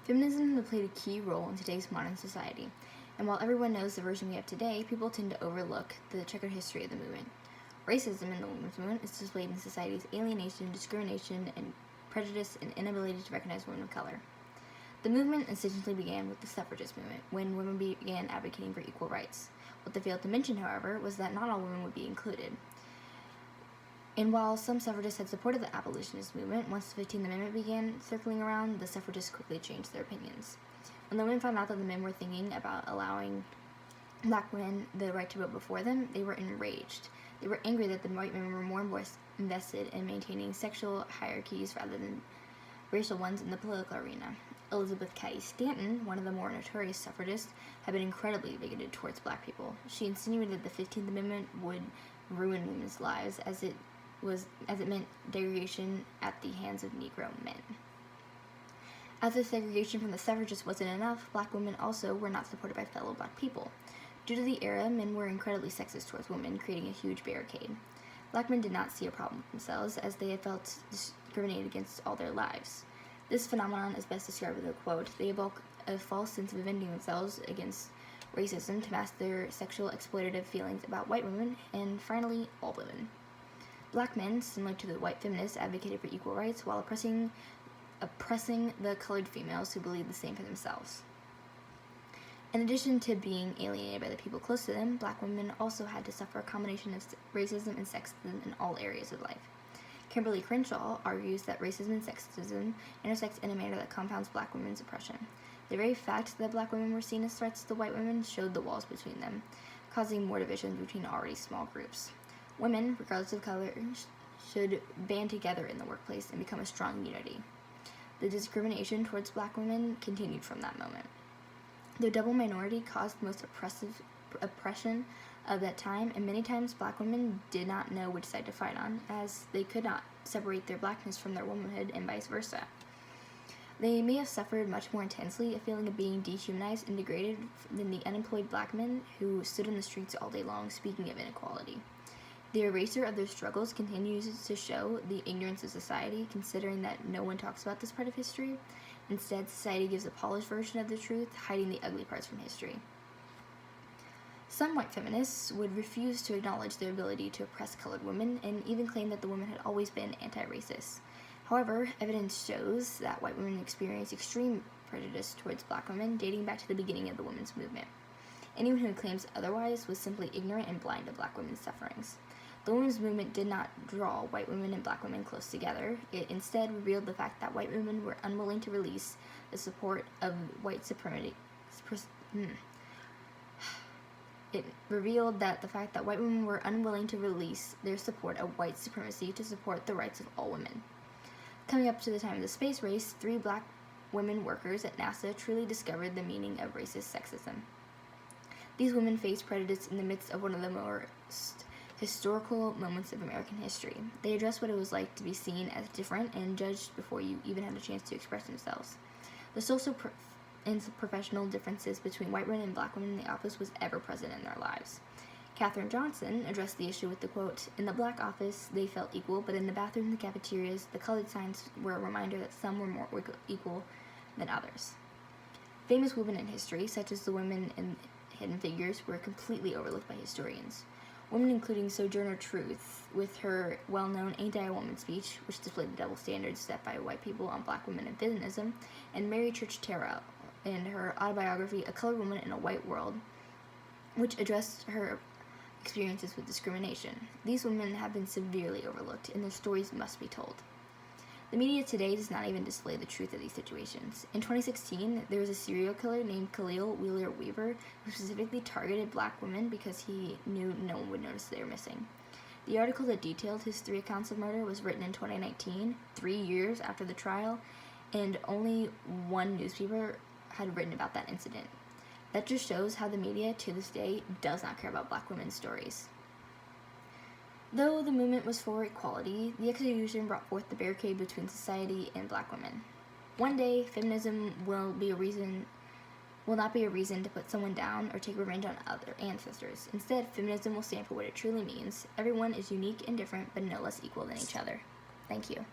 Feminism has played a key role in today's modern society, and while everyone knows the version we have today, people tend to overlook the checkered history of the movement. Racism in the women's movement is displayed in society's alienation, discrimination, and prejudice and inability to recognize women of color. The movement essentially began with the suffragist movement, when women began advocating for equal rights. What they failed to mention, however, was that not all women would be included. And while some suffragists had supported the abolitionist movement, once the 15th Amendment began circling around, the suffragists quickly changed their opinions. When the women found out that the men were thinking about allowing black women the right to vote before them, they were enraged. They were angry that the white men were more invested in maintaining sexual hierarchies rather than racial ones in the political arena. Elizabeth Cady Stanton, one of the more notorious suffragists, had been incredibly bigoted towards black people. She insinuated that the 15th Amendment would ruin women's lives as it meant degradation at the hands of Negro men. As if segregation from the suffragists wasn't enough, black women also were not supported by fellow black people. Due to the era, men were incredibly sexist towards women, creating a huge barricade. Black men did not see a problem with themselves, as they had felt discriminated against all their lives. This phenomenon is best described with a quote: "They evoke a false sense of avenging themselves against racism to mask their sexual exploitative feelings about white women, and finally, all women." Black men, similar to the white feminists, advocated for equal rights while oppressing the colored females who believed the same for themselves. In addition to being alienated by the people close to them, black women also had to suffer a combination of racism and sexism in all areas of life. Kimberly Crenshaw argues that racism and sexism intersect in a manner that compounds black women's oppression. The very fact that black women were seen as threats to white women showed the walls between them, causing more divisions between already small groups. Women, regardless of color, should band together in the workplace and become a strong unity. The discrimination towards black women continued from that moment. Their double minority caused the most oppression of that time, and many times black women did not know which side to fight on, as they could not separate their blackness from their womanhood and vice versa. They may have suffered much more intensely a feeling of being dehumanized and degraded than the unemployed black men who stood on the streets all day long speaking of inequality. The erasure of their struggles continues to show the ignorance of society, considering that no one talks about this part of history. Instead, society gives a polished version of the truth, hiding the ugly parts from history. Some white feminists would refuse to acknowledge their ability to oppress colored women and even claim that the women had always been anti-racist. However, evidence shows that white women experienced extreme prejudice towards black women dating back to the beginning of the women's movement. Anyone who claims otherwise was simply ignorant and blind to black women's sufferings. The women's movement did not draw white women and black women close together. It instead revealed the fact that white women were unwilling to release the support of white supremacy. It revealed that the fact that white women were unwilling to release their support of white supremacy to support the rights of all women. Coming up to the time of the space race, 3 black women workers at NASA truly discovered the meaning of racist sexism. These women faced prejudice in the midst of one of the most historical moments of American history. They addressed what it was like to be seen as different and judged before you even had a chance to express themselves. The social and professional differences between white women and black women in the office was ever present in their lives. Katherine Johnson addressed the issue with the quote: "In the black office, they felt equal, but in the bathrooms and cafeterias, the colored signs were a reminder that some were more equal than others." Famous women in history, such as the women in Hidden Figures, were completely overlooked by historians. Women including Sojourner Truth, with her well-known Ain't I a Woman speech, which displayed the double standards set by white people on black women and feminism, and Mary Church Terrell in her autobiography A Colored Woman in a White World, which addressed her experiences with discrimination. These women have been severely overlooked, and their stories must be told. The media today does not even display the truth of these situations. In 2016, there was a serial killer named Khalil Wheeler Weaver who specifically targeted black women because he knew no one would notice they were missing. The article that detailed his 3 accounts of murder was written in 2019, 3 years after the trial, and only one newspaper had written about that incident. That just shows how the media, to this day, does not care about black women's stories. Though the movement was for equality, the execution brought forth the barricade between society and black women. One day, feminism will not be a reason to put someone down or take revenge on other ancestors. Instead, feminism will stand for what it truly means. Everyone is unique and different, but no less equal than each other. Thank you.